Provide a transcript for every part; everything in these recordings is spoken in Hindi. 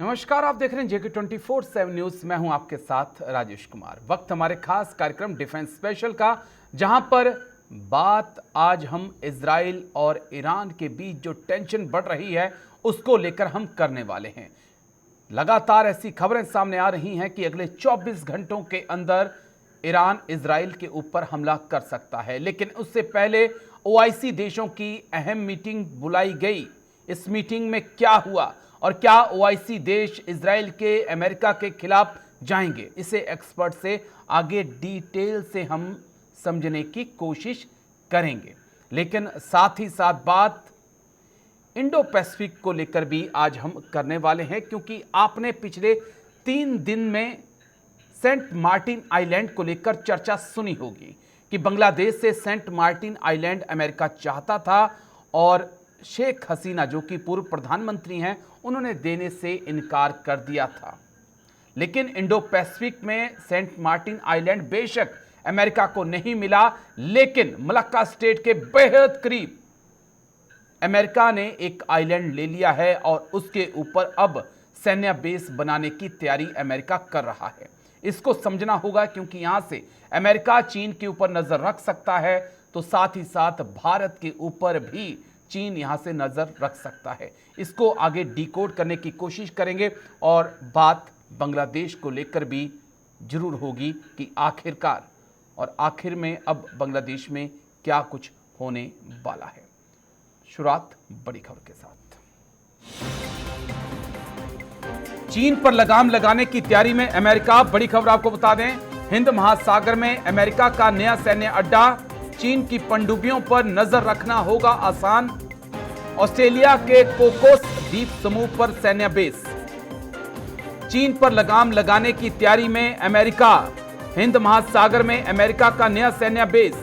नमस्कार, आप देख रहे हैं जेके 24/7 न्यूज। मैं हूं आपके साथ राजेश कुमार। वक्त हमारे खास कार्यक्रम डिफेंस स्पेशल का, जहां पर बात आज हम इजराइल और ईरान के बीच जो टेंशन बढ़ रही है उसको लेकर हम करने वाले हैं। लगातार ऐसी खबरें सामने आ रही हैं कि अगले 24 घंटों के अंदर ईरान इजराइल के ऊपर हमला कर सकता है, लेकिन उससे पहले ओआईसी देशों की अहम मीटिंग बुलाई गई। इस मीटिंग में क्या हुआ और क्या ओआईसी देश इजराइल के, अमेरिका के खिलाफ जाएंगे, इसे एक्सपर्ट से आगे डिटेल से हम समझने की कोशिश करेंगे। लेकिन साथ ही साथ बात इंडो पैसिफिक को लेकर भी आज हम करने वाले हैं, क्योंकि आपने पिछले 3 दिन में सेंट मार्टिन आइलैंड को लेकर चर्चा सुनी होगी कि बांग्लादेश से सेंट मार्टिन आइलैंड अमेरिका चाहता था और शेख हसीना, जो कि पूर्व प्रधानमंत्री हैं, उन्होंने देने से इनकार कर दिया था। लेकिन इंडो पैसिफिक में सेंट मार्टिन आइलैंड बेशक अमेरिका को नहीं मिला, लेकिन मलक्का स्टेट के बेहद करीब अमेरिका ने एक आइलैंड ले लिया है और उसके ऊपर अब सैन्य बेस बनाने की तैयारी अमेरिका कर रहा है। इसको समझना होगा, क्योंकि यहां से अमेरिका चीन के ऊपर नजर रख सकता है, तो साथ ही साथ भारत के ऊपर भी चीन यहां से नजर रख सकता है। इसको आगे डिकोड करने की कोशिश करेंगे और बात बांग्लादेश को लेकर भी जरूर होगी कि आखिरकार और आखिर में अब बांग्लादेश में क्या कुछ होने वाला है। शुरुआत बड़ी खबर के साथ। चीन पर लगाम लगाने की तैयारी में अमेरिका। बड़ी खबर आपको बता दें, हिंद महासागर में अमेरिका का नया सैन्य अड्डा। चीन की पनडुब्बियों पर नजर रखना होगा आसान। ऑस्ट्रेलिया के कोकोस द्वीप समूह पर सैन्य बेस। चीन पर लगाम लगाने की तैयारी में अमेरिका। हिंद महासागर में अमेरिका का नया सैन्य बेस।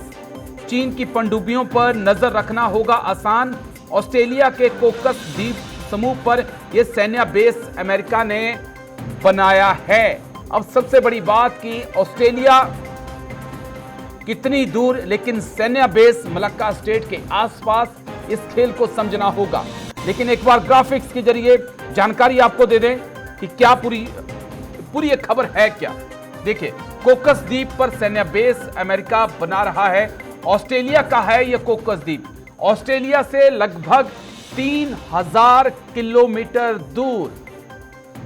चीन की पनडुब्बियों पर नजर रखना होगा आसान। ऑस्ट्रेलिया के कोकोस द्वीप समूह पर यह सैन्य बेस अमेरिका ने बनाया है। अब सबसे बड़ी बात कि ऑस्ट्रेलिया कितनी दूर, लेकिन सैन्य बेस मलक्का स्टेट के आसपास, इस खेल को समझना होगा। लेकिन एक बार ग्राफिक्स के जरिए जानकारी आपको दे दें कि क्या पूरी ये खबर है क्या। देखिए, कोकोस द्वीप पर सैन्य बेस अमेरिका बना रहा है। ऑस्ट्रेलिया का है यह कोकोस द्वीप। ऑस्ट्रेलिया से लगभग 3000 किलोमीटर दूर,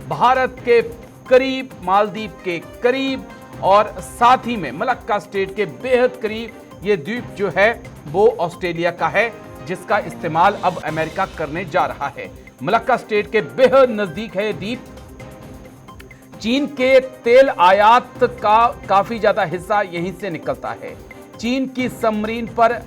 भारत के करीब, मालदीव के करीब और साथ ही में मलक्का स्टेट के बेहद करीब ये द्वीप जो है वो ऑस्ट्रेलिया का है, जिसका इस्तेमाल अब अमेरिका करने जा रहा है। मलक्का स्टेट के बेहद नजदीक है ये द्वीप। चीन के तेल आयात का काफी ज्यादा हिस्सा यहीं से निकलता है। चीन की सबमरीन पर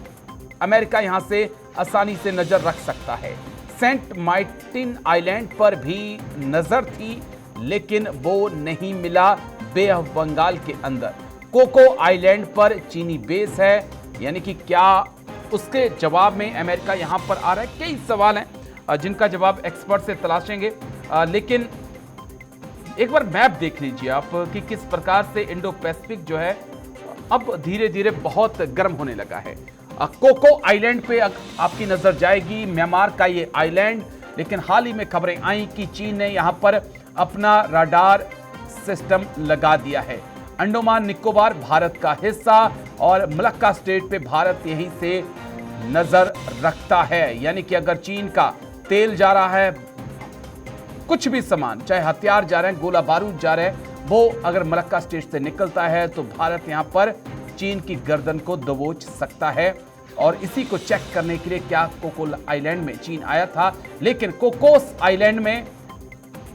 अमेरिका यहां से आसानी से नजर रख सकता है। सेंट मार्टिन आइलैंड पर भी नजर थी, लेकिन वो नहीं मिला बे ऑफ बंगाल के अंदर। कोको आइलैंड पर चीनी बेस है, यानी कि क्या, उसके जवाब में अमेरिका यहां पर आ रहा है। कई सवाल हैं जिनका जवाब एक्सपर्ट से तलाशेंगे, लेकिन एक बार मैप देख लीजिए आप कि किस प्रकार से इंडो पैसिफिक जो है अब धीरे धीरे बहुत गर्म होने लगा है। कोको आइलैंड पे आपकी नजर जाएगी, म्यांमार का ये आइलैंड। लेकिन हाल ही में खबरें आई कि चीन ने यहां पर अपना रडार सिस्टम लगा दिया है। अंडमान निकोबार भारत का हिस्सा और मलक्का स्टेट पे भारत यहीं से नजर रखता है। यानी कि अगर चीन का तेल जा रहा है, कुछ भी सामान, चाहे हथियार जा रहे हैं, गोला बारूद जा रहे हैं, वो अगर मलक्का स्टेट से निकलता है तो भारत यहां पर चीन की गर्दन को दबोच सकता है। और इसी को चेक करने के लिए क्या कोको आइलैंड में चीन आया था, लेकिन कोकोस आइलैंड में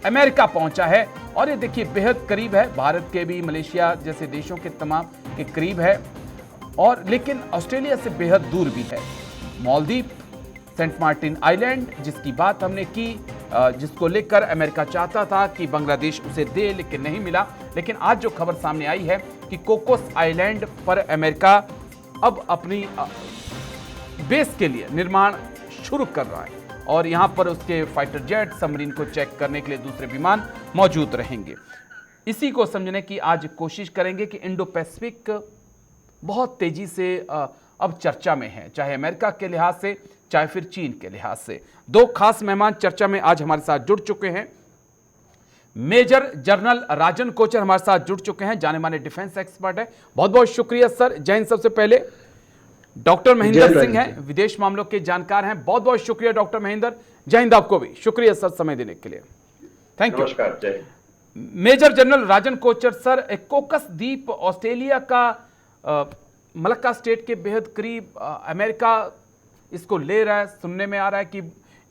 अमेरिका पहुंचा है। और ये देखिए बेहद करीब है, भारत के भी, मलेशिया जैसे देशों के तमाम के करीब है, और लेकिन ऑस्ट्रेलिया से बेहद दूर भी है। मालदीव, सेंट मार्टिन आइलैंड जिसकी बात हमने की, जिसको लेकर अमेरिका चाहता था कि बांग्लादेश उसे दे, लेकिन नहीं मिला। लेकिन आज जो खबर सामने आई है कि कोकोस आइलैंड पर अमेरिका अब अपनी बेस के लिए निर्माण शुरू कर रहा है और यहां पर उसके फाइटर जेट, सबमरीन को चेक करने के लिए दूसरे विमान मौजूद रहेंगे। इसी को समझने की आज कोशिश करेंगे कि इंडो पैसिफिक बहुत तेजी से अब चर्चा में है, चाहे अमेरिका के लिहाज से, चाहे फिर चीन के लिहाज से। दो खास मेहमान चर्चा में आज हमारे साथ जुड़ चुके हैं। मेजर जनरल राजन कोचर हमारे साथ जुड़ चुके हैं, जाने माने डिफेंस एक्सपर्ट है। बहुत बहुत शुक्रिया सर। जय हिंद। सबसे पहले डॉक्टर महेंद्र सिंह हैं, विदेश मामलों के जानकार हैं। बहुत बहुत शुक्रिया डॉक्टर महेंद्र। जय हिंद आपको भी। शुक्रिया सर समय देने के लिए। Thank you. नमस्कार। जय हिंद। मेजर जनरल राजन कोचर सर, कोकस द्वीप ऑस्ट्रेलिया का मलक्का स्टेट के बेहद करीब, अमेरिका इसको ले रहा है। सुनने में आ रहा है कि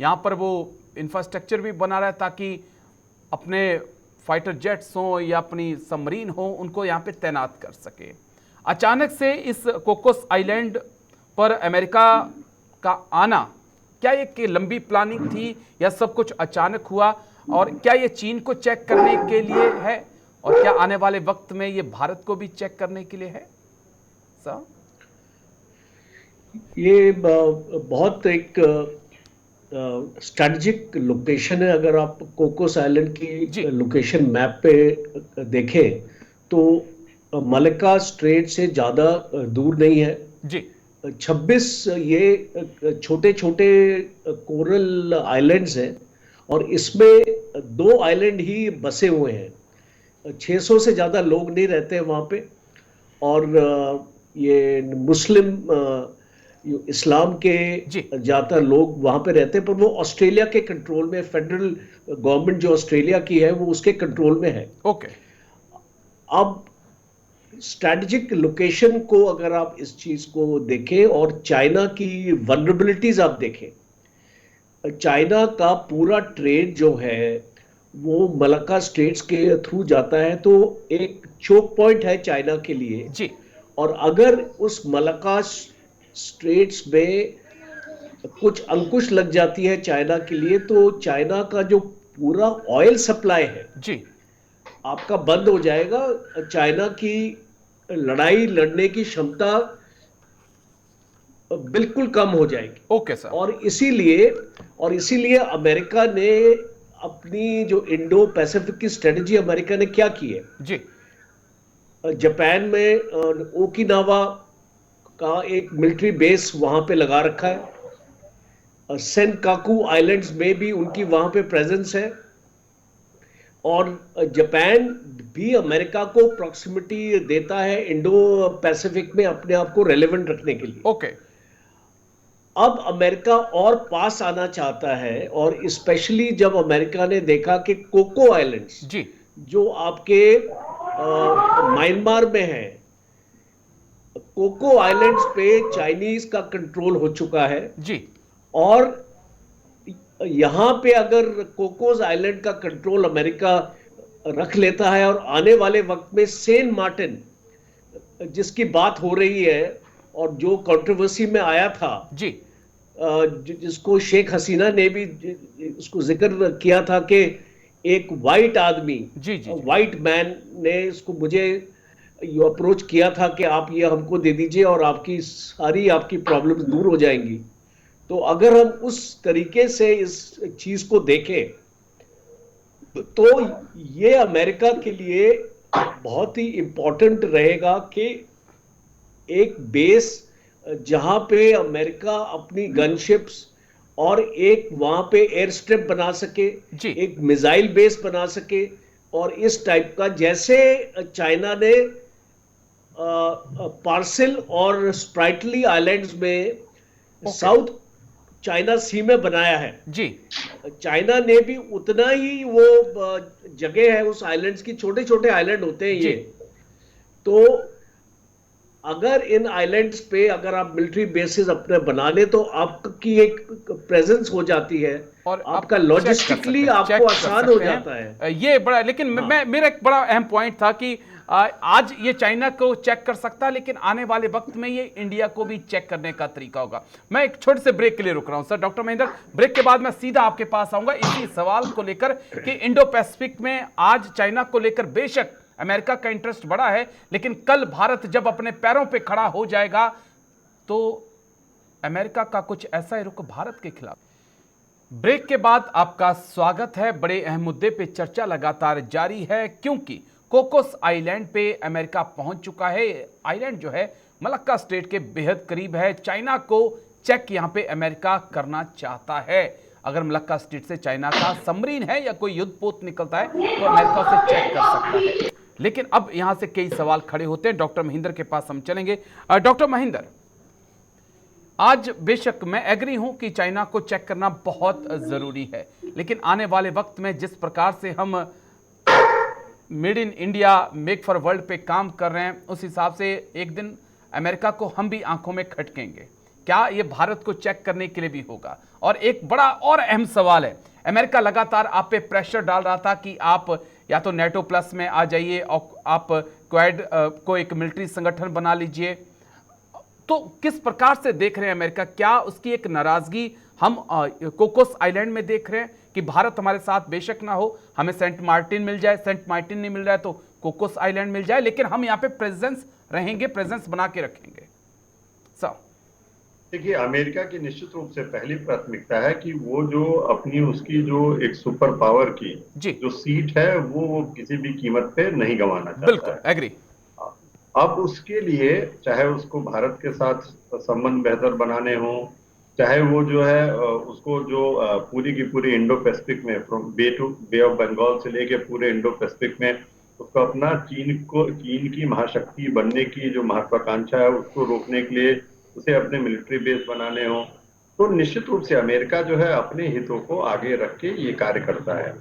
यहाँ पर वो इंफ्रास्ट्रक्चर भी बना रहा है ताकि अपने फाइटर जेट्स हों या अपनी सबमरीन हो, उनको यहाँ पे तैनात कर सके। अचानक से इस कोकोस आइलैंड पर अमेरिका का आना, क्या ये कि लंबी प्लानिंग थी या सब कुछ अचानक हुआ? और क्या ये चीन को चेक करने के लिए है और क्या आने वाले वक्त में ये भारत को भी चेक करने के लिए है सर? ये बहुत एक स्ट्रैटेजिक लोकेशन है। अगर आप कोकोस आइलैंड की लोकेशन मैप पे देखें तो मलक्का स्ट्रेट से ज़्यादा दूर नहीं है जी। 26 ये छोटे छोटे कोरल आइलैंड्स हैं और इसमें 2 आइलैंड ही बसे हुए हैं। 600 से ज़्यादा लोग नहीं रहते हैं वहाँ पे। और ये मुस्लिम इस्लाम के ज़्यादातर लोग वहाँ पे रहते हैं, पर वो ऑस्ट्रेलिया के कंट्रोल में, फेडरल गवर्नमेंट जो ऑस्ट्रेलिया की है वो उसके कंट्रोल में है। ओके। अब स्ट्रैटेजिक लोकेशन को अगर आप इस चीज़ को देखें और चाइना की वल्नरेबिलिटीज आप देखें, चाइना का पूरा ट्रेड जो है वो मलक्का स्टेट्स के थ्रू जाता है, तो एक चोक पॉइंट है चाइना के लिए जी। और अगर उस मलक्का स्ट्रेट्स में कुछ अंकुश लग जाती है चाइना के लिए, तो चाइना का जो पूरा ऑयल सप्लाई है जी आपका बंद हो जाएगा। चाइना की लड़ाई लड़ने की क्षमता बिल्कुल कम हो जाएगी। Okay sir. और इसीलिए अमेरिका ने अपनी जो इंडो पैसिफिक की स्ट्रेटजी अमेरिका ने क्या की है जी, जापान में ओकिनावा का एक मिलिट्री बेस वहां पे लगा रखा है। सेनकाकू आइलैंड्स में भी उनकी वहां पे प्रेजेंस है। और जापान भी अमेरिका को प्रॉक्सिमिटी देता है इंडो पैसिफिक में अपने आप को रेलेवेंट रखने के लिए। ओके। अब अमेरिका और पास आना चाहता है, और स्पेशली जब अमेरिका ने देखा कि कोको आइलैंड्स जी जो आपके म्यांमार में है, कोको आइलैंड्स पे चाइनीज का कंट्रोल हो चुका है जी। और यहां पे अगर कोकोस आइलैंड का कंट्रोल अमेरिका रख लेता है और आने वाले वक्त में सेंट मार्टिन जिसकी बात हो रही है और जो कंट्रोवर्सी में आया था जी, जिसको शेख हसीना ने भी उसको जिक्र किया था कि एक वाइट आदमी, जी जी, वाइट मैन ने इसको मुझे ये अप्रोच किया था कि आप ये हमको दे दीजिए और आपकी सारी आपकी प्रॉब्लम्स दूर हो जाएंगी। तो अगर हम उस तरीके से इस चीज को देखें तो ये अमेरिका के लिए बहुत ही इंपॉर्टेंट रहेगा कि एक बेस जहां पे अमेरिका अपनी गनशिप्स और एक वहां पे एयर स्ट्रिप बना सके, एक मिसाइल बेस बना सके, और इस टाइप का जैसे चाइना ने पार्सिल और स्प्राइटली आइलैंड्स में साउथ चाइना सी में बनाया है जी। चाइना ने भी उतना ही वो जगह है उस आइलैंड्स की, छोटे छोटे आइलैंड होते हैं ये। तो अगर इन आइलैंड्स पे अगर आप मिलिट्री बेसिस अपने बना ले तो आपकी एक प्रेजेंस हो जाती है और आपका लॉजिस्टिकली आपको आसान हो जाता है। ये बड़ा, लेकिन मेरा एक बड़ा अहम पॉइंट था कि आज ये चाइना को चेक कर सकता है, लेकिन आने वाले वक्त में ये इंडिया को भी चेक करने का तरीका होगा। मैं एक छोटे से ब्रेक के लिए रुक रहा हूं सर। डॉक्टर महेंद्र, ब्रेक के बाद मैं सीधा आपके पास आऊंगा इसी सवाल को लेकर कि इंडो पैसिफिक में आज चाइना को लेकर बेशक अमेरिका का इंटरेस्ट बड़ा है, लेकिन कल भारत जब अपने पैरों पे खड़ा हो जाएगा तो अमेरिका का कुछ ऐसा ही रुख भारत के खिलाफ। ब्रेक के बाद आपका स्वागत है। बड़े अहम मुद्दे पे चर्चा लगातार जारी है, क्योंकि कोकोस आइलैंड पे अमेरिका पहुंच चुका है। आइलैंड जो है मलक्का स्टेट के बेहद करीब है। चाइना को चेक यहां पे अमेरिका करना चाहता है। अगर मलक्का स्ट्रेट से चाइना का सबमरीन है या कोई युद्धपोत निकलता है तो अमेरिका उसे चेक कर सकता है। लेकिन अब यहां से कई सवाल खड़े होते हैं। डॉक्टर महेंद्र के पास हम चलेंगे। डॉक्टर महेंद्र, आज बेशक मैं एग्री हूं कि चाइना को चेक करना बहुत जरूरी है, लेकिन आने वाले वक्त में जिस प्रकार से हम made in India, make for world पे काम कर रहे हैं, उस हिसाब से एक दिन अमेरिका को हम भी आंखों में खटकेंगे। क्या ये भारत को चेक करने के लिए भी होगा? और एक बड़ा और अहम सवाल है, अमेरिका लगातार आप पे प्रेशर डाल रहा था कि आप या तो नेटो प्लस में आ जाइए और आप क्वाड को एक मिलिट्री संगठन बना लीजिए। तो किस प्रकार से देख रहे हैं अमेरिका? क्या उसकी एक नाराजगी हम कोकोस आइलैंड में देख रहे हैं कि भारत हमारे साथ बेशक ना हो, हमें सेंट मार्टिन मिल जाए, सेंट मार्टिन नहीं मिल रहा है तो कोकोस आइलैंड मिल जाए, लेकिन हम यहाँ पे प्रेजेंस रहेंगे, प्रेजेंस बना के रखेंगे। देखिए, अमेरिका की निश्चित रूप से पहली प्राथमिकता है कि वो जो अपनी उसकी जो एक सुपर पावर की जो सीट है वो किसी भी कीमत पे नहीं गंवाना चाहता। बिल्कुल एग्री। अब उसके लिए चाहे उसको भारत के साथ संबंध बेहतर बनाने हो, चाहे वो जो है उसको जो पूरी की पूरी इंडो पैसिफिक में फ्रॉम बे ऑफ बंगाल से लेके पूरे इंडो पैसिफिक में उसको अपना चीन की महाशक्ति बनने की जो महत्वाकांक्षा है उसको रोकने के लिए उसे अपने मिलिट्री बेस बनाने हो, तो निश्चित रूप से अमेरिका जो है अपने हितों को आगे रख के ये कार्य करता है।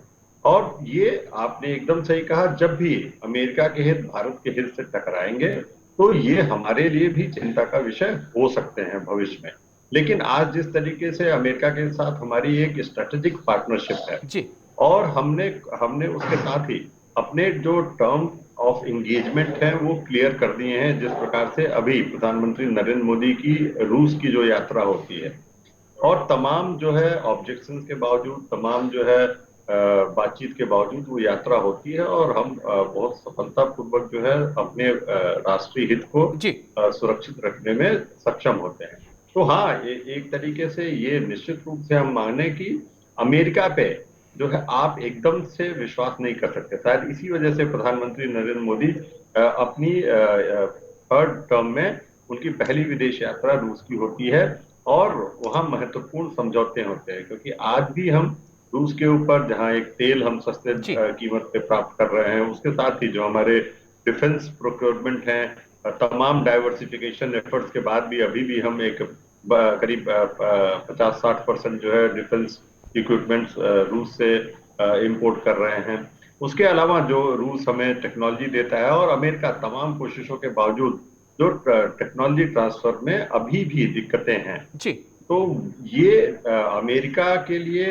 और ये आपने एकदम सही कहा, जब भी अमेरिका के हित भारत के हित से टकराएंगे तो ये हमारे लिए भी चिंता का विषय हो सकते हैं भविष्य में। लेकिन आज जिस तरीके से अमेरिका के साथ हमारी एक स्ट्रेटेजिक पार्टनरशिप है जी, और हमने उसके साथ ही अपने जो टर्म ऑफ एंगेजमेंट है वो क्लियर कर दिए हैं। जिस प्रकार से अभी प्रधानमंत्री नरेंद्र मोदी की रूस की जो यात्रा होती है और तमाम जो है ऑब्जेक्शंस के बावजूद, तमाम जो है बातचीत के बावजूद वो यात्रा होती है और हम बहुत सफलतापूर्वक जो है अपने राष्ट्रीय हित को सुरक्षित रखने में सक्षम होते हैं। तो हाँ, एक तरीके से ये निश्चित रूप से हम माने कि अमेरिका पे जो है आप एकदम से विश्वास नहीं कर सकते। शायद इसी वजह से प्रधानमंत्री नरेंद्र मोदी अपनी थर्ड टर्म में उनकी पहली विदेश यात्रा रूस की होती है और वहाँ महत्वपूर्ण समझौते होते हैं, क्योंकि आज भी हम रूस के ऊपर जहाँ एक तेल हम सस्ते कीमत पे प्राप्त कर रहे हैं, उसके साथ ही जो हमारे डिफेंस प्रोक्योरमेंट हैं, तमाम डाइवर्सिफिकेशन एफर्ट्स के बाद भी अभी भी हम एक करीब 50-60% जो है डिफेंस इक्विपमेंट्स रूस से इंपोर्ट कर रहे हैं। उसके अलावा जो रूस हमें टेक्नोलॉजी देता है और अमेरिका तमाम कोशिशों के बावजूद जो टेक्नोलॉजी ट्रांसफर में अभी भी दिक्कतें हैं जी, तो ये अमेरिका के लिए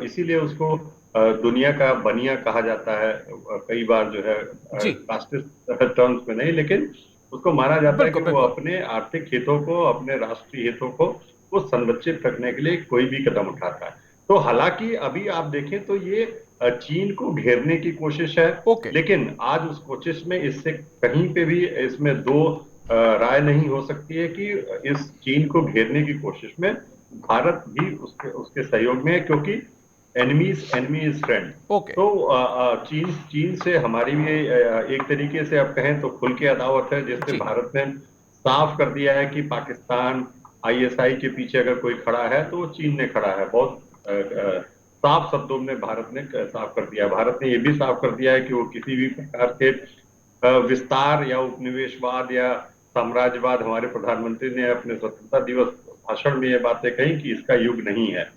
इसीलिए उसको दुनिया का बनिया कहा जाता है कई बार, जो है राष्ट्रीय टर्म्स में नहीं, लेकिन उसको माना जाता है कि वो अपने आर्थिक हितों को, अपने राष्ट्रीय हितों को वो संरक्षित रखने के लिए कोई भी कदम उठाता है। तो हालांकि अभी आप देखें तो ये चीन को घेरने की कोशिश है, लेकिन आज उस कोशिश में इससे कहीं पे भी इसमें दो राय नहीं हो सकती है कि इस चीन को घेरने की कोशिश में भारत भी उसके सहयोग में है, क्योंकि एनिमी इज फ्रेंड। तो चीन से हमारी भी एक तरीके से आप कहें तो खुल के अदावत है, जिससे भारत ने साफ कर दिया है कि पाकिस्तान ISI के पीछे अगर कोई खड़ा है तो चीन ने खड़ा है। बहुत साफ शब्दों में भारत ने साफ कर दिया। भारत ने ये भी साफ कर दिया है कि वो किसी भी प्रकार के विस्तार या उपनिवेशवाद या साम्राज्यवाद, हमारे प्रधानमंत्री ने अपने स्वतंत्रता दिवस भाषण में ये बातें कही कि इसका युग नहीं है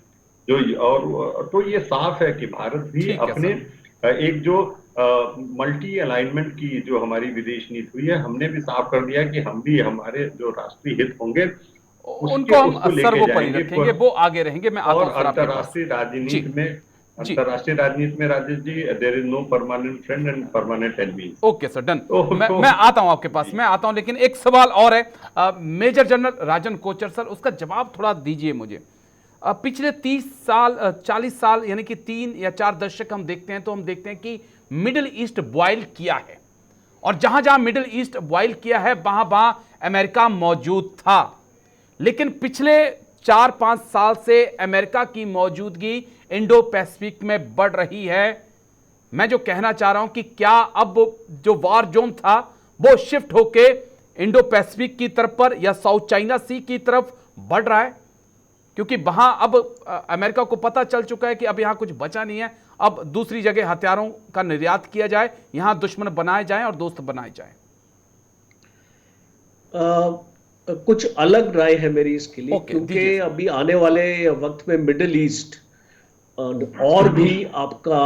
जो, और तो ये साफ है कि भारत भी अपने एक जो मल्टी अलाइनमेंट की जो हमारी विदेश नीति हुई है, हमने भी साफ कर दिया कि हम भी हमारे जो राष्ट्रीय हित होंगे उनको हम सर्वोपरि रखेंगे, वो आगे रहेंगे। मैं और अंतर्राष्ट्रीय राजनीति में Rajesh ji, there is no permanent friend and permanent enemy. Okay sir, done. मैं आता हूं आपके पास, मैं आता हूं, लेकिन एक सवाल और है मेजर जनरल राजन कोचर सर, उसका जवाब थोड़ा दीजिए मुझे। पिछले 30 साल 40 साल यानी कि 3 या 4 दशक हम देखते हैं तो हम देखते हैं कि मिडिल ईस्ट बॉयल किया है, और जहां जहां मिडिल ईस्ट बॉयल किया है वहां वहां अमेरिका मौजूद था। लेकिन पिछले 4-5 साल से अमेरिका की मौजूदगी इंडो पैसिफिक में बढ़ रही है। मैं जो कहना चाह रहा हूं कि क्या अब जो वार जोन था वो शिफ्ट होके इंडो पैसिफिक की तरफ पर या साउथ चाइना सी की तरफ बढ़ रहा है? क्योंकि वहां अब अमेरिका को पता चल चुका है कि अब यहां कुछ बचा नहीं है, अब दूसरी जगह हथियारों का निर्यात किया जाए, यहां दुश्मन बनाए जाएं और दोस्त बनाए जाएं। कुछ अलग राय है मेरी इसके लिए, क्योंकि अभी आने वाले वक्त में मिडिल ईस्ट और भी आपका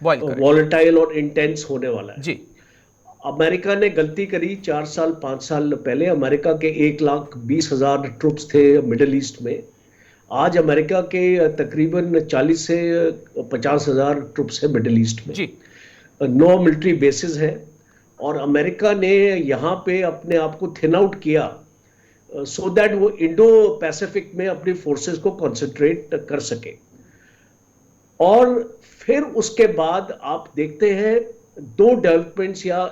वॉलेटाइल और इंटेंस होने वाला है। जी, अमेरिका ने गलती करी 4 साल 5 साल पहले। अमेरिका के 1,20,000 ट्रूप्स थे मिडिल ईस्ट में। आज अमेरिका के तकरीबन 40 से 50,000 ट्रूप्स है मिडिल ईस्ट में। 9 मिलिट्री बेसिस है और अमेरिका ने यहाँ पे अपने आप को थिन आउट किया सो दैट वो इंडो पैसिफिक में अपनी फोर्सेस को कंसंट्रेट कर सके। और फिर उसके बाद आप देखते हैं 2 डेवलपमेंट्स या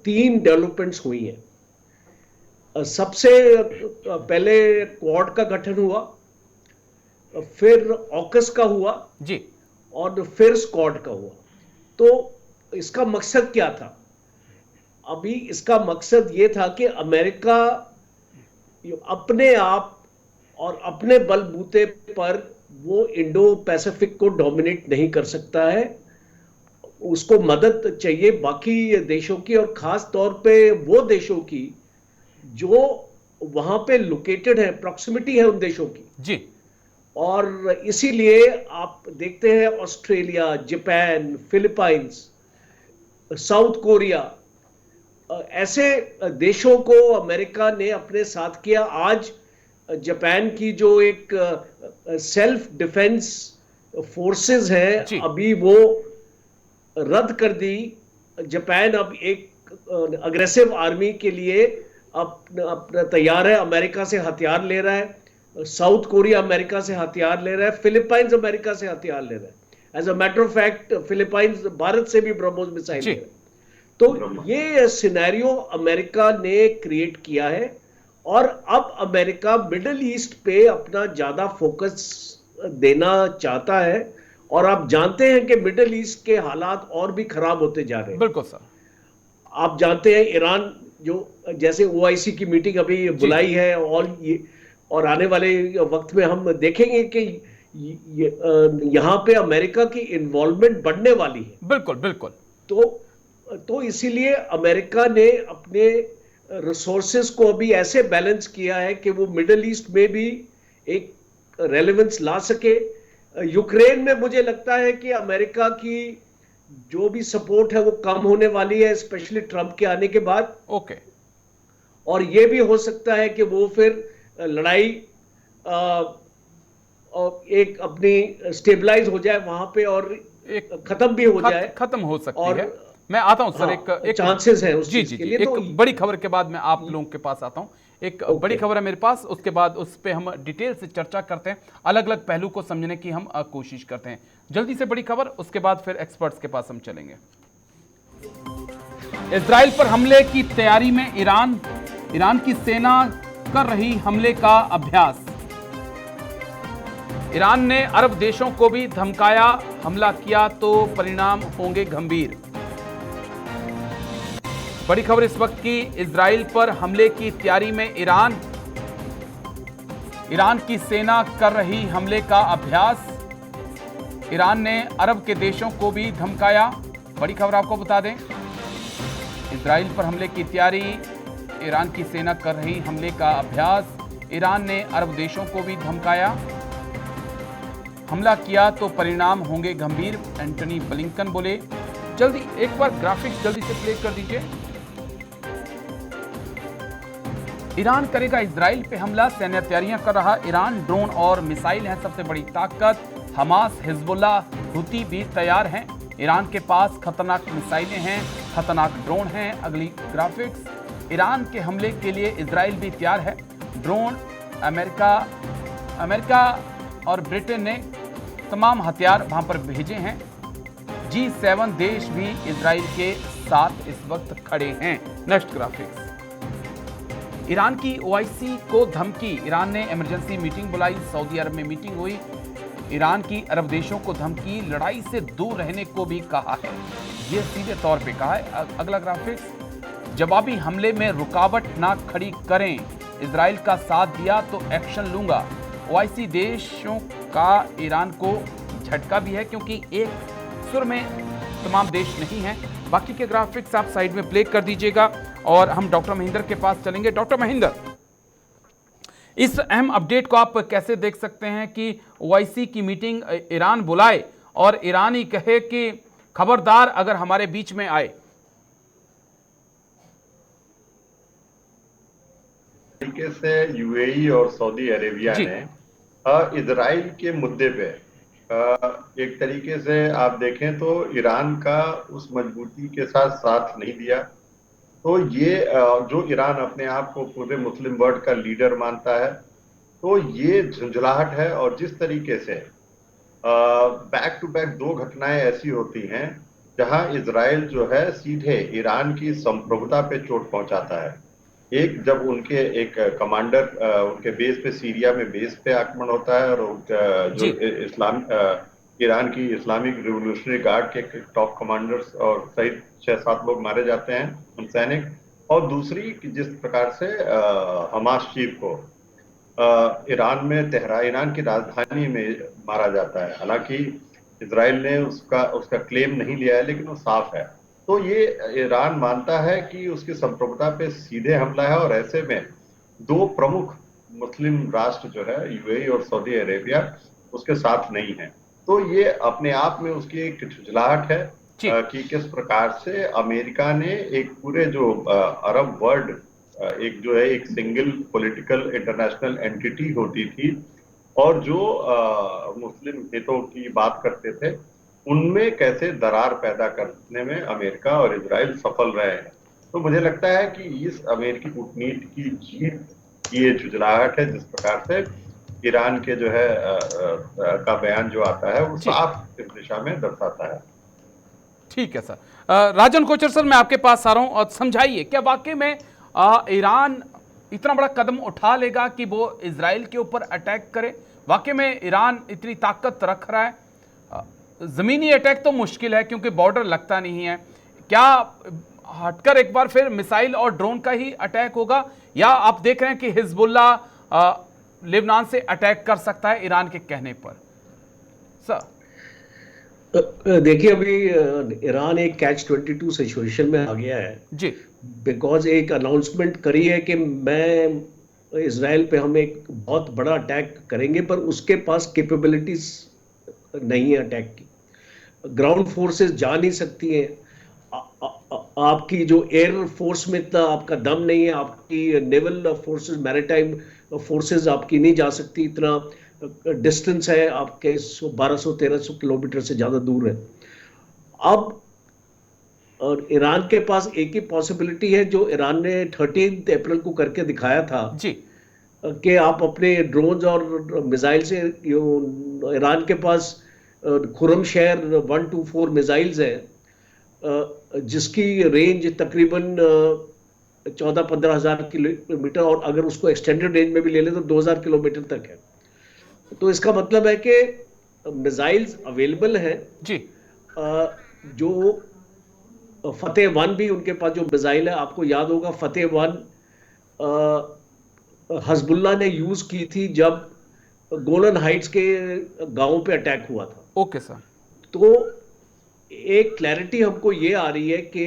3 डेवलपमेंट्स हुई हैं। सबसे पहले क्वाड का गठन हुआ, फिर ऑकस का हुआ जी, और फिर स्क्वाड का हुआ। तो इसका मकसद क्या था? अभी इसका मकसद ये था कि अमेरिका अपने आप और अपने बलबूते पर वो इंडो पैसिफिक को डोमिनेट नहीं कर सकता है, उसको मदद चाहिए बाकी देशों की, और खास तौर पे वो देशों की जो वहां पे लोकेटेड है, प्रॉक्सिमिटी है उन देशों की जी। और इसीलिए आप देखते हैं Australia, Japan, Philippines, south Korea, ऐसे देशों को अमेरिका ने अपने साथ किया। आज जापान की जो एक सेल्फ डिफेंस फोर्सेस है अभी वो रद्द कर दी। जापान अब एक अग्रेसिव आर्मी के लिए अपना तैयार है, अमेरिका से हथियार ले रहा है। साउथ कोरिया अमेरिका से हथियार ले रहा है, फिलीपाइंस अमेरिका से हथियार ले रहा है। As a matter of fact Philippines Bharat से भी ब्रह्मोस मिसाइल ले रहा है। तो ये सिनेरियो अमेरिका ने क्रिएट किया है और अब अमेरिका मिडिल ईस्ट पे अपना ज्यादा फोकस देना चाहता है। और आप जानते हैं कि मिडिल ईस्ट के हालात और भी खराब होते जा रहे हैं। बिल्कुल सर। आप जानते हैं ईरान जो जैसे ओआईसी की मीटिंग अभी बुलाई है और आने वाले वक्त में हम देखेंगे कि यहाँ पे अमेरिका की इन्वॉल्वमेंट बढ़ने वाली है। बिल्कुल बिल्कुल। तो इसीलिए अमेरिका ने अपने रिसोर्सेस को अभी ऐसे बैलेंस किया है कि वो मिडिल ईस्ट में भी एक रेलेवेंस ला सके। यूक्रेन में मुझे लगता है कि अमेरिका की जो भी सपोर्ट है वो कम होने वाली है, स्पेशली ट्रंप के आने के बाद। ओके। और ये भी हो सकता है कि वो फिर लड़ाई एक अपनी स्टेबलाइज हो जाए वहां पे और एक खत्म भी हो जाए। खत्म हो सकती है। मैं आता हूं सर, एक चांसेस है उस जी चीज जी के जी लिए। एक तो बड़ी खबर के बाद मैं आप लोगों के पास आता हूं। एक बड़ी खबर है मेरे पास, उसके बाद उस पे हम डिटेल से चर्चा करते हैं, अलग अलग पहलू को समझने की हम कोशिश करते हैं। जल्दी से बड़ी खबर, उसके बाद फिर एक्सपर्ट्स के पास हम चलेंगे। इजराइल पर हमले की तैयारी में ईरान की सेना कर रही हमले का अभ्यास। ईरान ने अरब देशों को भी धमकाया, हमला किया तो परिणाम होंगे गंभीर। बड़ी खबर इस वक्त की, इजराइल पर हमले की तैयारी में ईरान की सेना कर रही हमले का अभ्यास। ईरान ने अरब के देशों को भी धमकाया। बड़ी खबर आपको बता दें, इजराइल पर हमले की तैयारी, ईरान की सेना कर रही हमले का अभ्यास। ईरान ने अरब देशों को भी धमकाया, हमला किया तो परिणाम होंगे गंभीर, एंटनी ब्लिंकन बोले। जल्दी एक बार ग्राफिक्स जल्दी से प्ले कर दीजिए। ईरान करेगा इजराइल पे हमला, सैन्य तैयारियां कर रहा ईरान, ड्रोन और मिसाइल है सबसे बड़ी ताकत। हमास, हिजबुल्लाह, हुती भी तैयार हैं। ईरान के पास खतरनाक मिसाइलें हैं, खतरनाक ड्रोन हैं। अगली ग्राफिक्स, ईरान के हमले के लिए इजराइल भी तैयार है। ड्रोन, अमेरिका और ब्रिटेन ने तमाम हथियार वहां पर भेजे हैं। G7 देश भी इजराइल के साथ इस वक्त खड़े हैं। नेक्स्ट ग्राफिक्स, ईरान की ओआईसी को धमकी, ईरान ने इमरजेंसी मीटिंग बुलाई, सऊदी अरब में मीटिंग हुई। ईरान की अरब देशों को धमकी, लड़ाई से दूर रहने को भी कहा है, यह सीधे तौर पे कहा है। अगला ग्राफिक्स, जवाबी हमले में रुकावट ना खड़ी करें, इजराइल का साथ दिया तो एक्शन लूंगा। ओआईसी देशों का ईरान को झटका भी है, क्योंकि एक सुर में तमाम देश नहीं हैं। बाकी के ग्राफिक्स आप साइड में प्ले कर दीजिएगा और हम डॉक्टर महेंद्र के पास चलेंगे। डॉक्टर महेंद्र, इस अहम अपडेट को आप कैसे देख सकते हैं कि ओआईसी की मीटिंग ईरान बुलाए और ईरान ही कहे कि खबरदार अगर हमारे बीच में आए? तरीके से यूएई और सऊदी अरेबिया ने इजराइल के मुद्दे पे एक तरीके से आप देखें तो ईरान का उस मजबूती के साथ साथ नहीं दिया। तो ये जो ईरान अपने आप को पूरे मुस्लिम वर्ल्ड का लीडर मानता है, तो ये झुंझलाहट है। और जिस तरीके से बैक टू बैक दो घटनाएं ऐसी होती हैं जहां इजराइल जो है सीधे ईरान की संप्रभुता पे चोट पहुंचाता है। एक जब उनके एक कमांडर उनके बेस पे, सीरिया में बेस पे आक्रमण होता है और जो ईरान की इस्लामिक रिवोल्यूशनरी गार्ड के टॉप कमांडर्स और सहित 6-7 लोग मारे जाते हैं, उन सैनिक। और दूसरी जिस प्रकार से हमास चीफ को ईरान में ईरान की राजधानी में मारा जाता है। हालांकि इजराइल ने उसका क्लेम नहीं लिया है, लेकिन वो साफ है। तो ये ईरान मानता है कि उसकी संप्रभुता पे सीधे हमला है, और ऐसे में दो प्रमुख मुस्लिम राष्ट्र जो है यूएई और सऊदी अरेबिया उसके साथ नहीं है। तो ये अपने आप में उसकी एक झुंझलाहट है कि किस प्रकार से अमेरिका ने एक पूरे जो अरब वर्ल्ड एक जो है एक सिंगल पॉलिटिकल इंटरनेशनल एंटिटी होती थी और जो मुस्लिम हितों की बात करते थे, उनमें कैसे दरार पैदा करने में अमेरिका और इजराइल सफल रहे हैं। तो मुझे लगता है कि इस अमेरिकी कूटनीति की जीत ये झुंझलाहट है, जिस प्रकार से ईरान के जो है का बयान जो आता है वो साफ इस दिशा में दर्शाता है। ठीक है सर। राजन कोचर सर, मैं आपके पास आ रहा हूं और समझाइए, क्या वाकई में ईरान इतना बड़ा कदम उठा लेगा कि वो इजराइल के ऊपर अटैक करे? वाकई में ईरान इतनी ताकत रख रहा है? जमीनी अटैक तो मुश्किल है क्योंकि बॉर्डर लगता नहीं है। क्या हटकर एक बार फिर मिसाइल और ड्रोन का ही अटैक होगा, या आप देख रहे हैं कि हिजबुल्ला लेबनान से अटैक कर सकता है ईरान के कहने पर? सर देखिए, अभी ईरान एक कैच-22 सिचुएशन में आ गया है जी, बिकॉज एक अनाउंसमेंट करी है कि मैं इजराइल पे हम एक बहुत बड़ा अटैक करेंगे, पर उसके पास कैपेबिलिटीज नहीं है अटैक की। ग्राउंड फोर्सेस जा नहीं सकती हैं। आपकी जो एयर फोर्स में इतना आपका दम नहीं है, आपकी नेवल फोर्सेस, मैरीटाइम फोर्सेस आपकी नहीं जा सकती, इतना डिस्टेंस है आपके 1200-1300 किलोमीटर से ज्यादा दूर है। अब और ईरान के पास एक ही पॉसिबिलिटी है जो ईरान ने 13 अप्रैल को करके दिखाया था जी, कि आप अपने ड्रोन्स और मिसाइल से, ईरान के पास खुरमशहर 124 मिसाइल्स है जिसकी रेंज तकरीबन 14-15 हजार किलोमीटर, और अगर उसको एक्सटेंडेड रेंज में भी ले ले तो 2000 किलोमीटर तक है। तो इसका मतलब है कि मिसाइल्स अवेलेबल हैं जी। जो फतेह 1 भी उनके पास जो मिसाइल है, आपको याद होगा फतेह 1 हजबुल्ला ने यूज की थी जब गोलन हाइट्स के गांवों पे अटैक हुआ था। Okay sir. तो एक क्लैरिटी हमको ये आ रही है कि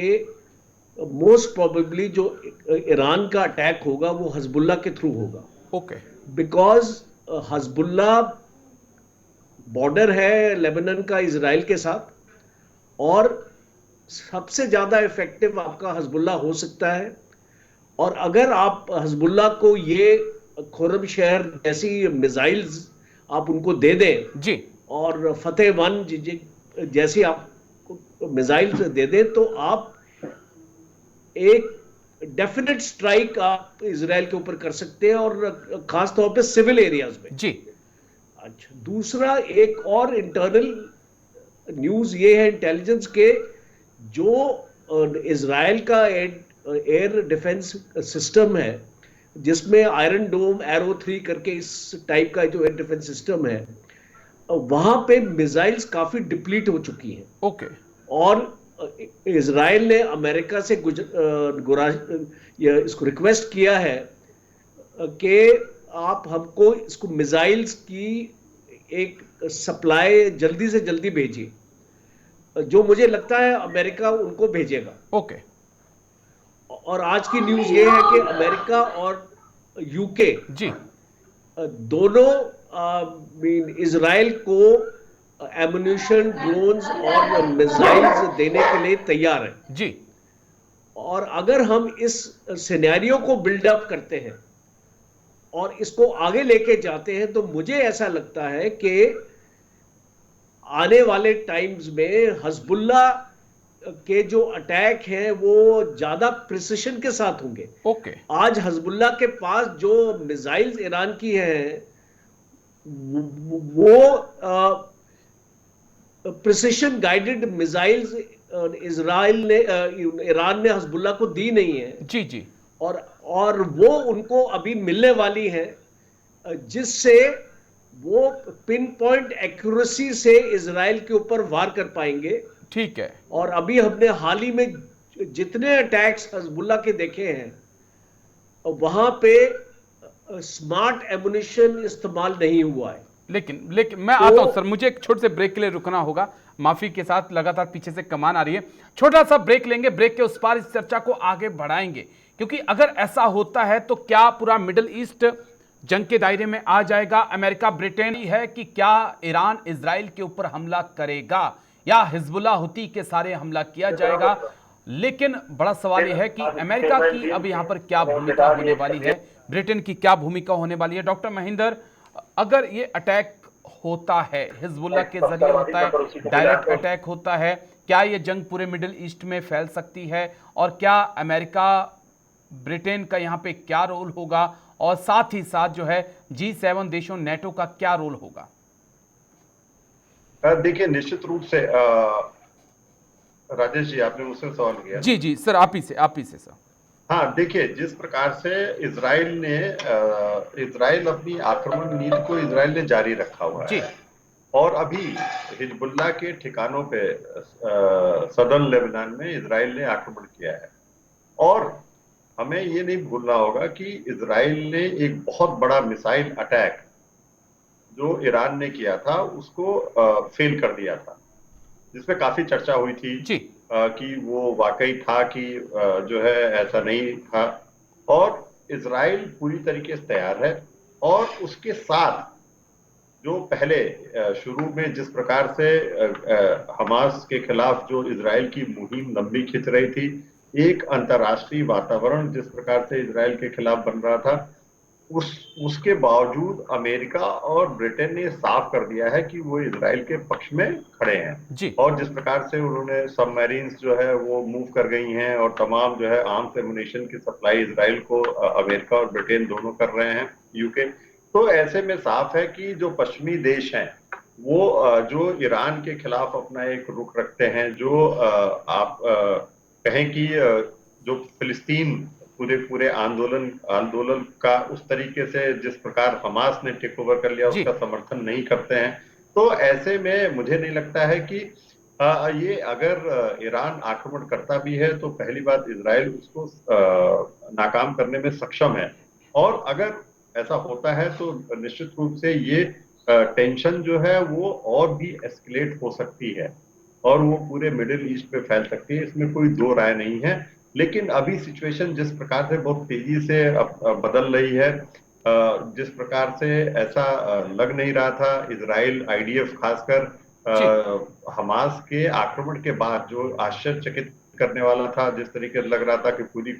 मोस्ट प्रोबेबली जो ईरान का अटैक होगा वो हजबुल्ला के थ्रू होगा। ओके, बिकॉज हजबुल्ला बॉर्डर है लेबनान का इजराइल के साथ, और सबसे ज्यादा इफेक्टिव आपका हजबुल्ला हो सकता है। और अगर आप हजबुल्ला को ये खुरमशहर जैसी मिसाइल्स आप उनको दे दें जी, और फतेह 1 जैसी आप मिसाइल्स दे दें, तो आप एक डेफिनेट स्ट्राइक आप इजराइल के ऊपर कर सकते हैं, और खास तौर पे सिविल एरियाज में जी। अच्छा, दूसरा एक और इंटरनल न्यूज ये है इंटेलिजेंस के, जो इजराइल का एयर डिफेंस सिस्टम है जिसमें आयरन डोम, एरो 3 करके इस टाइप का जो एयर डिफेंस सिस्टम है, वहां पे मिसाइल्स काफी डिप्लीट हो चुकी हैं। ओके, और इजराइल ने अमेरिका से इसको रिक्वेस्ट किया है कि आप हमको इसको मिसाइल्स की एक सप्लाई जल्दी से जल्दी भेजिए, जो मुझे लगता है अमेरिका उनको भेजेगा। ओके। और आज की न्यूज ये है कि अमेरिका और यूके जी दोनों इजराइल को एमुनिशन, ड्रोन्स और मिसाइल्स देने के लिए तैयार है। जी और अगर हम इस सिनेरियो को बिल्डअप करते हैं और इसको आगे लेके जाते हैं, तो मुझे ऐसा लगता है कि आने वाले टाइम्स में हजबुल्ला के जो अटैक हैं वो ज्यादा प्रिसिशन के साथ होंगे। ओके। आज हजबुल्ला के पास जो मिसाइल्स ईरान की हैं वो प्रिसिशन गाइडेड मिसाइल्स इजराइल ने ईरान ने हजबुल्ला को दी नहीं है। जी जी। और वो उनको अभी मिलने वाली है, जिससे वो पिन पॉइंट एक्यूरेसी से इजराइल के ऊपर वार कर पाएंगे। ठीक है। और अभी हमने हाल ही में जितने अटैक्स हजबुल्ला के देखे हैं, वहां पे स्मार्ट एमुनिशन इस्तेमाल नहीं हुआ है। लेकिन मैं आता हूं सर, मुझे एक छोटे से ब्रेक के लिए रुकना होगा। माफी के साथ लगातार पीछे से कमान आ रही है, छोटा सा ब्रेक लेंगे। ब्रेक के उस पार इस चर्चा को आगे बढ़ाएंगे, क्योंकि अगर ऐसा होता है तो क्या पूरा मिडिल ईस्ट जंग के दायरे में आ जाएगा? अमेरिका ब्रिटेन है कि क्या ईरान इजराइल के ऊपर हमला करेगा या हिजबुल्ला हुती के सारे हमला किया जाएगा? लेकिन बड़ा सवाल यह है कि अमेरिका की अब यहां पर क्या भूमिका होने वाली है, ब्रिटेन की क्या भूमिका होने वाली है? डॉक्टर महेंद्र, अगर ये अटैक होता है, हिजबुल्ला के जरिए होता है, डायरेक्ट अटैक होता है, क्या ये जंग पूरे मिडिल ईस्ट में फैल सकती है? और क्या अमेरिका ब्रिटेन का यहां पे क्या रोल होगा? और साथ ही साथ जो है G7 देशों, नेटो का क्या रोल होगा? देखिए, निश्चित रूप से राजेश जी, आपने मुझसे सवाल किया। जी जी सर, आप ही से सर। हाँ, देखिए, जिस प्रकार से इजराइल अपनी आक्रमण नीति को इजराइल ने जारी रखा हुआ जी। है, और अभी हिजबुल्ला के ठिकानों पे सदर्न लेबनान में इजराइल ने आक्रमण किया है। और हमें ये नहीं भूलना होगा कि इजराइल ने एक बहुत बड़ा मिसाइल अटैक जो ईरान ने किया था उसको फेल कर दिया था, जिसमें काफी चर्चा हुई थी जी। कि वो वाकई था कि जो है ऐसा नहीं था। और इजराइल पूरी तरीके से तैयार है। और उसके साथ जो पहले शुरू में जिस प्रकार से हमास के खिलाफ जो इजराइल की मुहिम लंबी खिंच रही थी, एक अंतर्राष्ट्रीय वातावरण जिस प्रकार से इजराइल के खिलाफ बन रहा था, उसके बावजूद अमेरिका और ब्रिटेन ने साफ कर दिया है कि वो इजराइल के पक्ष में खड़े हैं जी। और जिस प्रकार से उन्होंने सबमरीन्स जो है वो मूव कर गई हैं और तमाम जो है आर्म्स एमुनिशन की सप्लाई इजराइल को अमेरिका और ब्रिटेन दोनों कर रहे हैं, यूके। तो ऐसे में साफ है कि जो पश्चिमी देश हैं वो जो ईरान के खिलाफ अपना एक रुख रखते हैं, जो आप कहें कि जो फिलिस्तीन पूरे आंदोलन का उस तरीके से जिस प्रकार हमास ने टेक ओवर कर लिया उसका समर्थन नहीं करते हैं। तो ऐसे में मुझे नहीं लगता है कि ये अगर ईरान आक्रमण करता भी है तो पहली बात इजराइल उसको नाकाम करने में सक्षम है। और अगर ऐसा होता है तो निश्चित रूप से ये टेंशन जो है वो और भी एस्केलेट हो सकती है और वो पूरे मिडिल ईस्ट पे फैल सकती है, इसमें कोई दो राय नहीं है। लेकिन अभी सिचुएशन जिस प्रकार से बहुत तेजी से बदल रही है, जिस प्रकार से ऐसा लग नहीं रहा था, इजराइल आईडीएफ खासकर हमास के आक्रमण के बाद जो आश्चर्यचकित करने वाला था, जिस तरीके से लग रहा था कि पूरी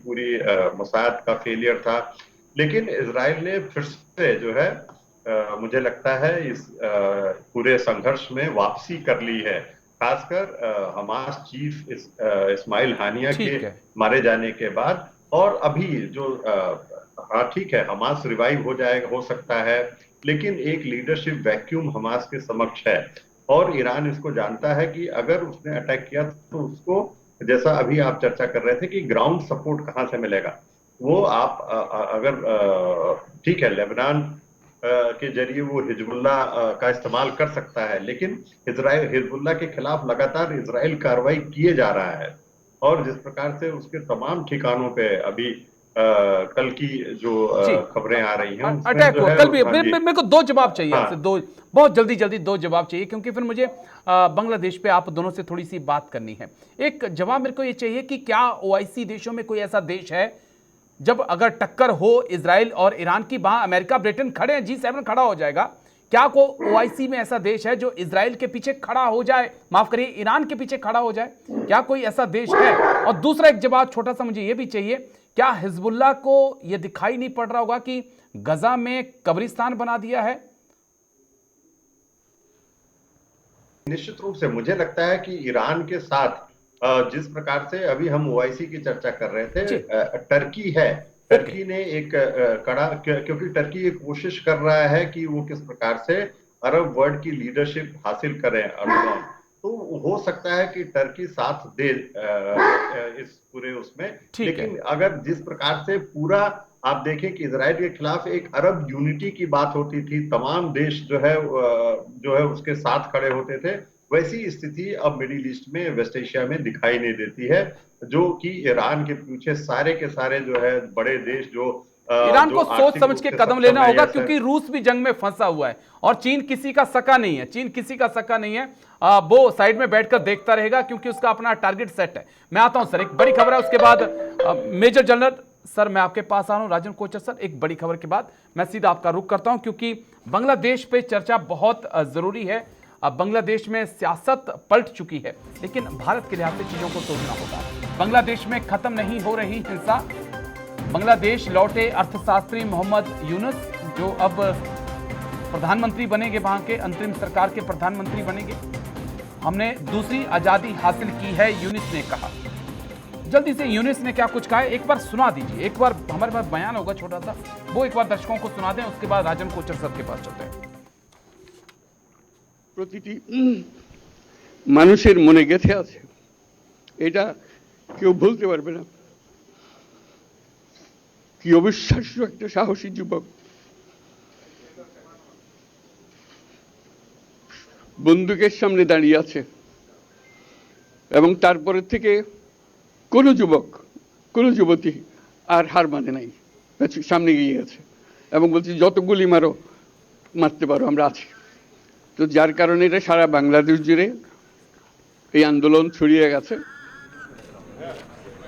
मोसाद का फेलियर था, लेकिन इजराइल ने फिर से जो है मुझे लगता है इस पूरे संघर्ष में वापसी कर ली है। खासकर हमास चीफ इस्माइल हानिया के मारे जाने के बाद। और अभी जो हाँ ठीक है, हमास रिवाइव हो सकता है, लेकिन एक लीडरशिप वैक्यूम हमास के समक्ष है और ईरान इसको जानता है कि अगर उसने अटैक किया तो उसको, जैसा अभी आप चर्चा कर रहे थे कि ग्राउंड सपोर्ट कहां से मिलेगा, वो आप अगर ठीक है लेबनान के जरिए वो हिजबुल्ला का इस्तेमाल कर सकता है, लेकिन हिजबुल्ला के खिलाफ लगातार इजराइल कार्रवाई किए जा रहा है और जिस प्रकार से उसके तमाम ठिकानों पे अभी कल की जो जी खबरें आ रही हैं उसमें अटैक जो हुआ है, कल भी। हाँ जी, मेरे को दो जवाब चाहिए हाँ आपसे, दो बहुत जल्दी जल्दी दो जवाब चाहिए, क्योंकि फिर मुझे बांग्लादेश पे आप दोनों से थोड़ी सी बात करनी है। एक जवाब मेरे को ये चाहिए कि क्या ओआईसी देशों में कोई ऐसा देश है जब अगर टक्कर हो इजराइल और ईरान की, वहां अमेरिका ब्रिटेन खड़े हैं, G7 खड़ा हो जाएगा, क्या को ओआईसी में ऐसा देश है जो इजराइल के पीछे खड़ा हो जाए, माफ करिए ईरान के पीछे खड़ा हो जाए? क्या कोई ऐसा देश है? और दूसरा एक जवाब छोटा सा मुझे यह भी चाहिए, क्या हिजबुल्लाह को यह दिखाई नहीं पड़ रहा होगा कि गजा में कब्रिस्तान बना दिया है? निश्चित रूप से मुझे लगता है कि ईरान के साथ जिस प्रकार से अभी हम ओआईसी की चर्चा कर रहे थे, टर्की है, टर्की ने एक कड़ा, क्योंकि टर्की ये कोशिश कर रहा है कि वो किस प्रकार से अरब वर्ल्ड की लीडरशिप हासिल करें अर्दोगान, तो हो सकता है कि टर्की साथ दे इस पूरे उसमें। लेकिन अगर जिस प्रकार से पूरा आप देखें कि इजराइल के खिलाफ एक अरब यूनिटी की बात होती थी, तमाम देश जो है उसके साथ खड़े होते थे, वैसी स्थिति अब मिडिल ईस्ट में, वेस्ट एशिया में दिखाई नहीं देती है, जो कि ईरान के पीछे सारे के सारे जो है बड़े देश जो ईरान को सोच समझ के कदम लेना होगा, क्योंकि रूस भी जंग में फंसा हुआ है और चीन किसी का सका नहीं है, चीन किसी का सका नहीं है। वो साइड में बैठकर देखता रहेगा क्योंकि उसका अपना टारगेट सेट है। मैं आता हूं सर, एक बड़ी खबर है, उसके बाद मेजर जनरल सर मैं आपके पास आ रहा हूं, राजन कोचर सर, एक बड़ी खबर के बाद मैं सीधा आपका रुख करता हूं, क्योंकि बांग्लादेश पे चर्चा बहुत जरूरी है। अब बांग्लादेश में सियासत पलट चुकी है, लेकिन भारत के लिहाज से चीजों को सोचना होगा। बांग्लादेश में खत्म नहीं हो रही हिंसा, बांग्लादेश लौटे अर्थशास्त्री मोहम्मद यूनुस, जो अब प्रधानमंत्री बनेंगे, वहां के अंतरिम सरकार के प्रधानमंत्री बनेंगे। हमने दूसरी आजादी हासिल की है, यूनुस ने कहा। जल्दी से यूनुस ने क्या कुछ कहा है एक बार सुना दीजिए, एक बार हमारे पास बयान होगा छोटा सा, वो एक बार दर्शकों को सुना दें, उसके बाद राजन कोचर सर के पास चलते हैं। প্রতিটি মানুষের মনে গেঁথে আছে, এটা কেউ ভুলতে পারবে না। কি অবিশ্বাস্য একটা সাহসী যুবক, বন্দুকের সামনে দাঁড়িয়ে আছে, এবং তারপরে থেকে কোনো যুবক, কোনো যুবতী আর হার মানে নাই, সামনে গিয়ে আছে এবং বলছে যত গুলি মারো, মারতে পারো, আমরা আছি। তো যার কারণে এটা সারা বাংলাদেশ জুড়ে এই আন্দোलन ছড়িয়ে গেছে।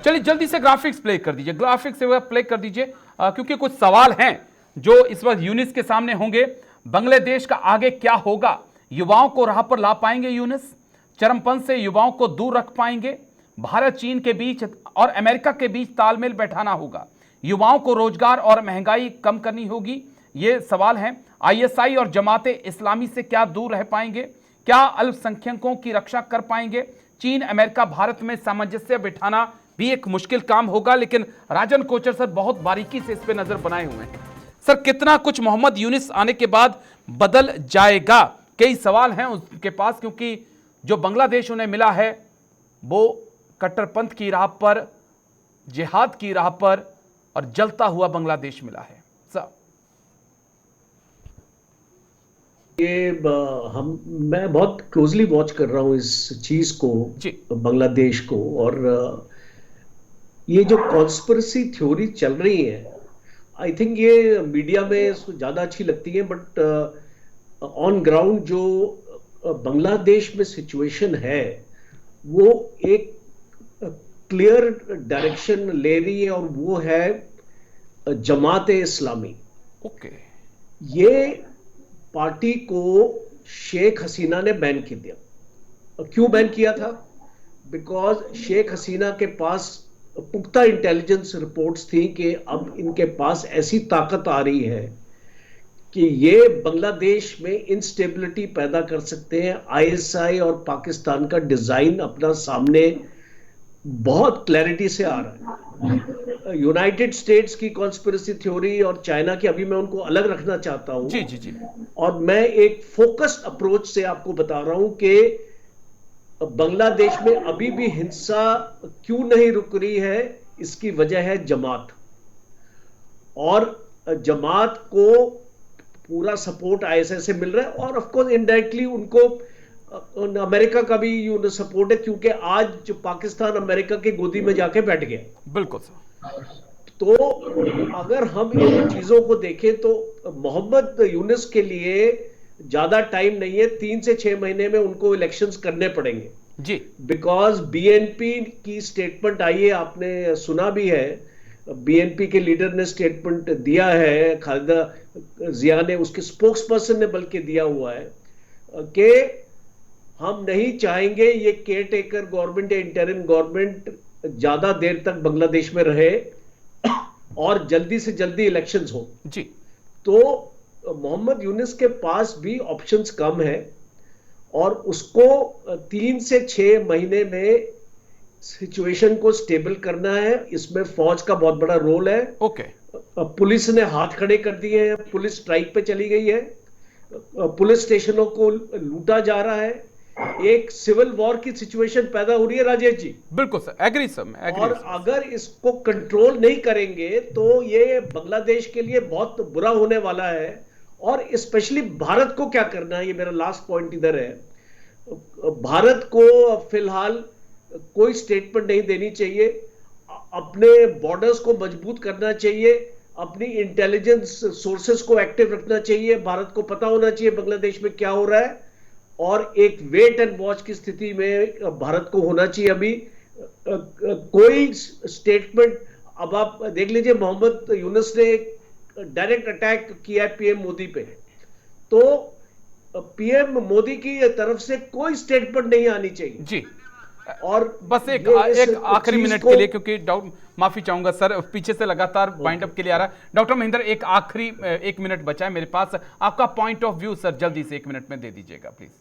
चलिए जल्दी से ग्राफिक्स प्ले कर दीजिए, ग्राफिक्स से प्ले कर दीजिए, क्योंकि कुछ सवाल हैं जो इस वक्त यूनुस के सामने होंगे। बांग्लादेश का आगे क्या होगा? युवाओं को राह पर ला पाएंगे यूनुस? चरमपंथ से युवाओं को दूर रख पाएंगे? भारत चीन के बीच और अमेरिका के बीच तालमेल बैठाना होगा, युवाओं को रोजगार और महंगाई कम करनी होगी, ये सवाल हैं। आईएसआई और जमाते इस्लामी से क्या दूर रह पाएंगे? क्या अल्पसंख्यकों की रक्षा कर पाएंगे? चीन अमेरिका भारत में सामंजस्य बिठाना भी एक मुश्किल काम होगा, लेकिन राजन कोचर सर बहुत बारीकी से इस पे नजर बनाए हुए हैं। सर कितना कुछ मोहम्मद यूनुस आने के बाद बदल जाएगा? कई सवाल हैं उनके पास, क्योंकि जो बांग्लादेश उन्हें मिला है वो कट्टरपंथ की राह पर, जिहाद की राह पर और जलता हुआ बांग्लादेश मिला है। सर ये मैं बहुत क्लोजली वॉच कर रहा हूँ इस चीज को, बांग्लादेश को, और ये जो कॉन्स्पिरेसी थ्योरी चल रही है, आई थिंक ये मीडिया में ज्यादा अच्छी लगती है, बट ऑन ग्राउंड जो बांग्लादेश में सिचुएशन है वो एक क्लियर डायरेक्शन ले रही है, और वो है जमाते इस्लामी। ओके, ये पार्टी को शेख हसीना ने बैन कर दिया। क्यों बैन किया था? बिकॉज शेख हसीना के पास पुख्ता इंटेलिजेंस रिपोर्ट्स थी कि अब इनके पास ऐसी ताकत आ रही है कि ये बांग्लादेश में इंस्टेबिलिटी पैदा कर सकते हैं। आईएसआई और पाकिस्तान का डिजाइन अपना सामने बहुत क्लैरिटी से आ रहा है। यूनाइटेड स्टेट्स की कॉन्स्पिरेसी थ्योरी और चाइना की अभी मैं उनको अलग रखना चाहता हूं। जी जी जी। और मैं एक फोकस्ड अप्रोच से आपको बता रहा हूं कि बांग्लादेश में अभी भी हिंसा क्यों नहीं रुक रही है, इसकी वजह है जमात, और जमात को पूरा सपोर्ट आईएसआई से मिल रहा है, और ऑफ कोर्स इनडायरेक्टली उनको अमेरिका का भी सपोर्ट है, क्योंकि आज जो पाकिस्तान अमेरिका की गोदी में जाके बैठ गया। बिल्कुल सर। तो अगर हम इन चीजों को देखें तो मोहम्मद यूनुस के लिए ज्यादा टाइम नहीं है, 3 से 6 महीने में उनको इलेक्शंस करने पड़ेंगे जी। बिकॉज बीएनपी की स्टेटमेंट आई है, आपने सुना भी है, बीएनपी के लीडर ने स्टेटमेंट दिया है, खालिदा जिया ने, उसके स्पोक्स पर्सन ने बल्कि दिया हुआ है कि हम नहीं चाहेंगे ये केयर टेकर गवर्नमेंट या इंटरिम गवर्नमेंट ज्यादा देर तक बांग्लादेश में रहे और जल्दी से जल्दी इलेक्शंस हो जी। तो मोहम्मद यूनुस के पास भी ऑप्शंस कम है और उसको 3 से 6 महीने में सिचुएशन को स्टेबल करना है। इसमें फौज का बहुत बड़ा रोल है। ओके। पुलिस ने हाथ खड़े कर दिए हैं, पुलिस स्ट्राइक पे चली गई है, पुलिस स्टेशनों को लूटा जा रहा है, एक सिविल वॉर की सिचुएशन पैदा हो रही है राजेश जी। बिल्कुल सर, एग्री सर, मैं एग्री। और अगर इसको कंट्रोल नहीं करेंगे तो ये बांग्लादेश के लिए बहुत बुरा होने वाला है। और स्पेशली भारत को क्या करना है, ये मेरा लास्ट पॉइंट इधर है, भारत को फिलहाल कोई स्टेटमेंट नहीं देनी चाहिए, अपने बॉर्डर्स को मजबूत करना चाहिए, अपनी इंटेलिजेंस सोर्सेस को एक्टिव रखना चाहिए, भारत को पता होना चाहिए बांग्लादेश में क्या हो रहा है और एक वेट एंड वॉच की स्थिति में भारत को होना चाहिए। अभी कोई स्टेटमेंट, अब आप देख लीजिए, मोहम्मद यूनुस ने डायरेक्ट अटैक किया है पीएम मोदी पे, तो पीएम मोदी की तरफ से कोई स्टेटमेंट नहीं आनी चाहिए जी। और बस एक आखिरी मिनट के लिए, क्योंकि डॉक्टर, माफी चाहूंगा सर, पीछे से लगातार वाइंड अप के लिए आ रहा है। डॉक्टर महेंद्र, एक आखिरी 1 मिनट बचा है मेरे पास, आपका पॉइंट ऑफ व्यू सर जल्दी से 1 मिनट में दे दीजिएगा प्लीज।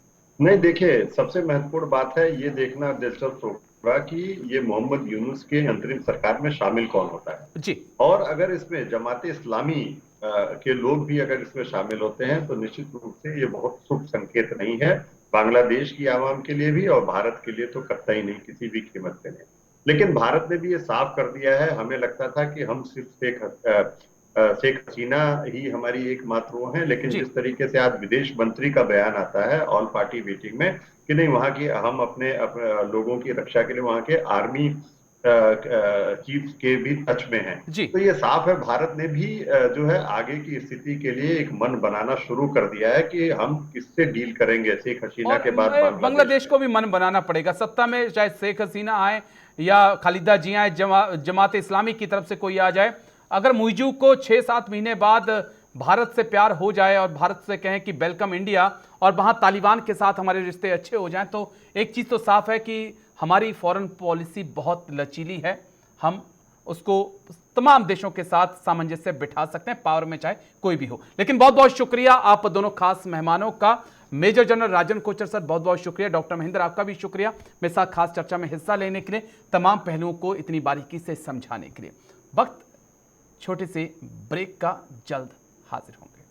नहीं, देखिए, सबसे महत्वपूर्ण बात है ये देखना दिलचस्प होगा कि ये मोहम्मद यूनुस के अंतरिम सरकार में शामिल कौन होता है जी। और अगर इसमें जमाते इस्लामी के लोग भी अगर इसमें शामिल होते हैं तो निश्चित रूप से ये बहुत शुभ संकेत नहीं है बांग्लादेश की आवाम के लिए भी और भारत के लिए तो कतई नहीं, किसी भी कीमत पे नहीं। लेकिन भारत ने भी ये साफ कर दिया है, हमें लगता था कि हम सिर्फ शेख हसीना ही हमारी एकमात्र वो है, लेकिन जिस तरीके से आज विदेश मंत्री का बयान आता है ऑल पार्टी मीटिंग में कि नहीं, वहां की हम अपने लोगों की रक्षा के लिए वहां के आर्मी चीफ के भी टच में हैं, तो ये साफ है भारत ने भी जो है आगे की स्थिति के लिए एक मन बनाना शुरू कर दिया है कि हम किससे डील करेंगे शेख हसीना के बाद। बांग्लादेश को भी मन बनाना पड़ेगा, सत्ता में चाहे शेख हसीना आए या खालिदा जिया आए, जमात इस्लामी की तरफ से कोई आ जाए, अगर मुइजू को 6-7 महीने बाद भारत से प्यार हो जाए और भारत से कहें कि वेलकम इंडिया और वहां तालिबान के साथ हमारे रिश्ते अच्छे हो जाएं, तो एक चीज तो साफ है कि हमारी फॉरेन पॉलिसी बहुत लचीली है, हम उसको तमाम देशों के साथ सामंजस्य बिठा सकते हैं, पावर में चाहे कोई भी हो। लेकिन बहुत बहुत शुक्रिया आप दोनों खास मेहमानों का, मेजर जनरल राजन कोचर सर बहुत बहुत शुक्रिया, डॉक्टर महेंद्र आपका भी शुक्रिया मेरे साथ खास चर्चा में हिस्सा लेने के लिए, तमाम पहलुओं को इतनी बारीकी से समझाने के लिए। वक्त छोटे से ब्रेक का, जल्द हाजिर होंगे।